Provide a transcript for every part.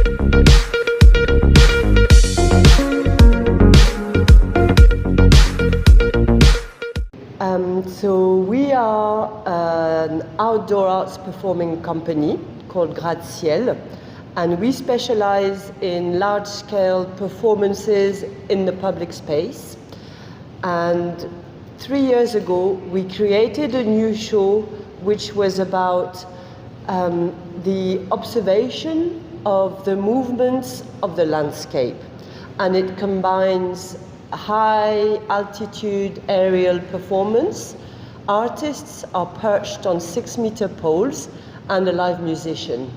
So we are an outdoor arts performing company called Gratte-Ciel, and we specialize in large-scale performances in the public space. And 3 years ago, we created a new show which was about the observation of the movements of the landscape, and it combines high altitude aerial performance. Artists are perched on 6-meter poles and a live musician.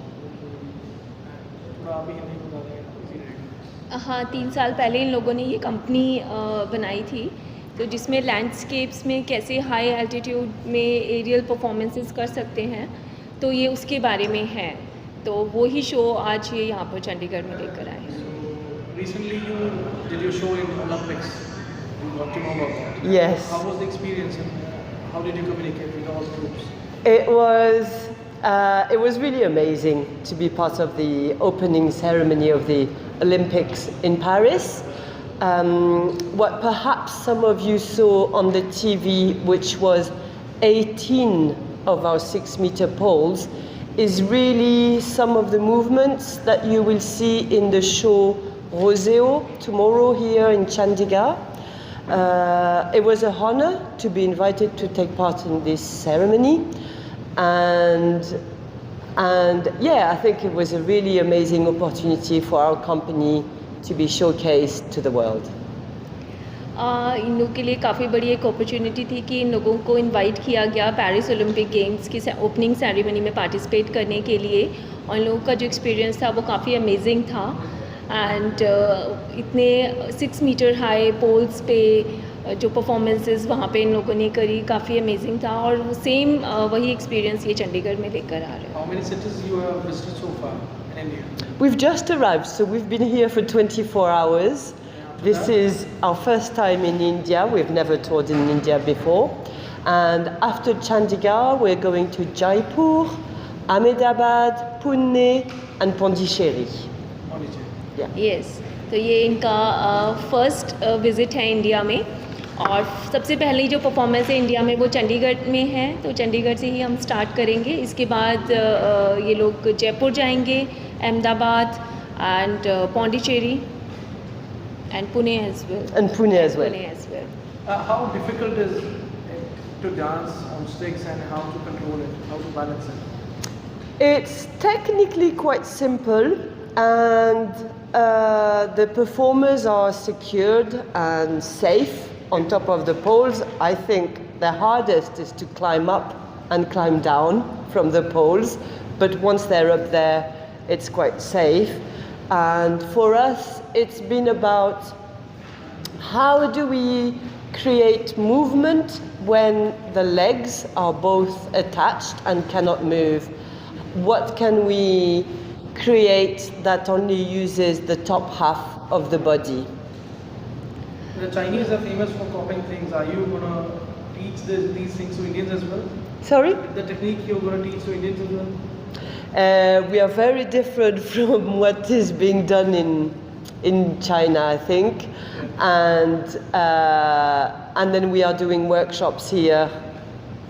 हाँ, 3 साल पहले इन लोगों ने ये company बनाई थी, तो जिसमें लैंडस्केप्स में कैसे हाई एल्टीट्यूड में एरियल परफॉर्मेंसेस कर सकते हैं, तो ये उसके बारे में है. तो वो ही शो आज ये यहाँ पर चंडीगढ़ में लेकर आए. Recently you did your show in Olympics. We want to know about that. Yes. How was the experience and how did you communicate with all the groups? It was really amazing to be part of the opening ceremony of the Olympics in Paris. What perhaps some of you saw on the TV, which was 18 of our 6-meter poles, is really some of the movements that you will see in the show Roseo tomorrow here in Chandigarh. It was a honor to be invited to take part in this ceremony, and yeah, I think it was a really amazing opportunity for our company to be showcased to the world. इन लोगों के लिए काफ़ी बड़ी एक opportunity थी कि इन लोगों को इनवाइट किया गया पेरिस ओलंपिक गेम्स की ओपनिंग सेरेमनी में पार्टिसिपेट करने के लिए, और इन लोगों का जो एक्सपीरियंस था वो काफ़ी अमेजिंग था. एंड इतने 6 मीटर हाई पोल्स पे जो परफॉर्मेंसेस वहाँ पे इन लोगों ने करी, काफ़ी अमेजिंग था. और सेम वही एक्सपीरियंस ये चंडीगढ़ में लेकर आ रहे हैं. How many cities you have visited so far in India? We've just arrived, so we've been here for 24 hours. This is our first time in India. We've never toured in India before. And after Chandigarh, we're going to Jaipur, Ahmedabad, Pune and Pondicherry. Yeah. Yes. तो ये इनका first visit है India में, और सबसे पहले जो performance है इंडिया में वो चंडीगढ़ में है, तो चंडीगढ़ से ही हम स्टार्ट करेंगे. इसके बाद ये लोग जयपुर जाएंगे, Ahmedabad and Pondicherry and Pune as well. And Pune as well. Pune as well. How difficult is it to dance on sticks and how to control it, how to balance it? It's technically quite simple, and the performers are secured and safe on top of the poles. I think the hardest is to climb up and climb down from the poles, but once they're up there, it's quite safe. And for us, it's been about how do we create movement when the legs are both attached and cannot move? What can we create that only uses the top half of the body? The Chinese are famous for copying things. Are you going to teach these things to Indians as well? Sorry? The technique you're going to teach to Indians as well? We are very different from what is being done in China, I think, and then we are doing workshops here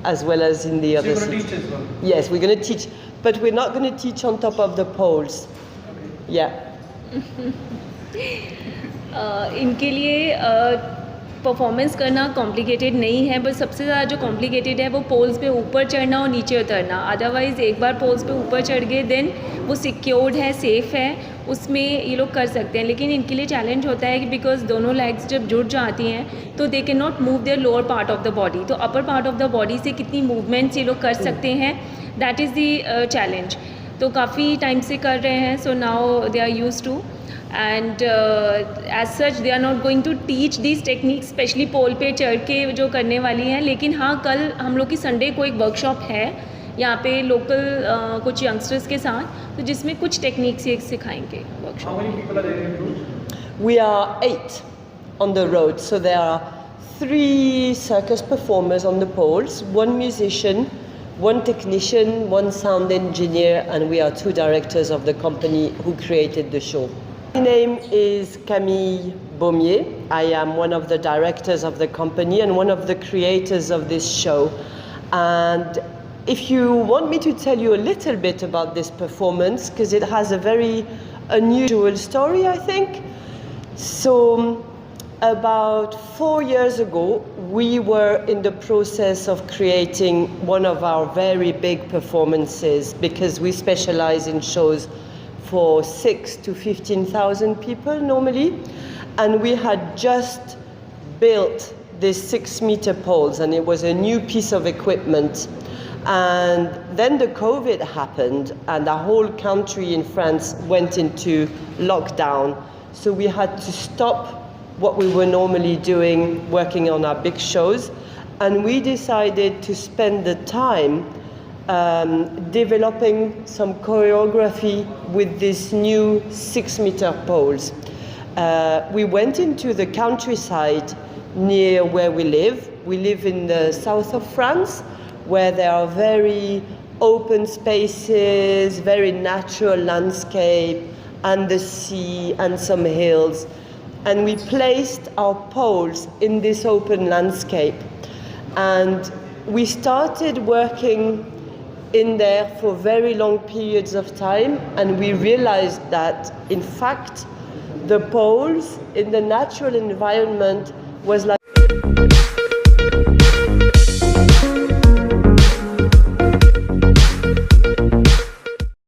as well as in the other So you're going to cities. teach as well? Yes, we're going to teach, but we're not going to teach on top of the poles. Okay. Yeah. इनके लिए performance करना complicated नहीं है, बस सबसे ज़्यादा जो complicated है वो पोल्स पे ऊपर चढ़ना और नीचे उतरना. अदरवाइज़ एक बार पोल्स पे ऊपर चढ़ गए देन वो सिक्योर्ड है, सेफ़ है, उसमें ये लोग कर सकते हैं. लेकिन इनके लिए चैलेंज होता है कि बिकॉज दोनों लेग्स जब जुड़ जाती हैं तो they can not move their lower part of the body, तो upper part of the body से कितनी मूवमेंट्स ये लोग कर सकते हैं, दैट इज़ द चैलेंज. तो काफ़ी टाइम से कर रहे हैं, so now they are used to. And as such they are not going to teach these techniques specially pole पे चढ़ के जो करने वाली हैं. लेकिन हाँ, कल हम लोग की संडे को एक वर्कशॉप है यहाँ पे लोकल कुछ यंगस्टर्स के साथ, तो जिसमें कुछ टेक्निक्स ये सिखाएंगे How workshop. many people are there in group? We are 8 on the road, so there are 3 circus performers on the poles, 1 musician, one technician, one sound engineer, and we are 2 directors of the company who created the show. My name is Camille Baumier. I am one of the directors of the company and one of the creators of this show. And if you want me to tell you a little bit about this performance, because it has a very unusual story, I think. So about 4 years ago, we were in the process of creating one of our very big performances, because we specialize in shows for 6,000 to 15,000 people normally. And we had just built these 6-meter poles, and it was a new piece of equipment. And then the COVID happened, and the whole country in France went into lockdown. So we had to stop what we were normally doing, working on our big shows. And we decided to spend the time developing some choreography with these new 6-meter poles. We went into the countryside near where we live. We live in the south of France, where there are very open spaces, very natural landscape, and the sea and some hills. And we placed our poles in this open landscape. And we started working in there for very long periods of time, and we realized that, in fact, the poles in the natural environment was like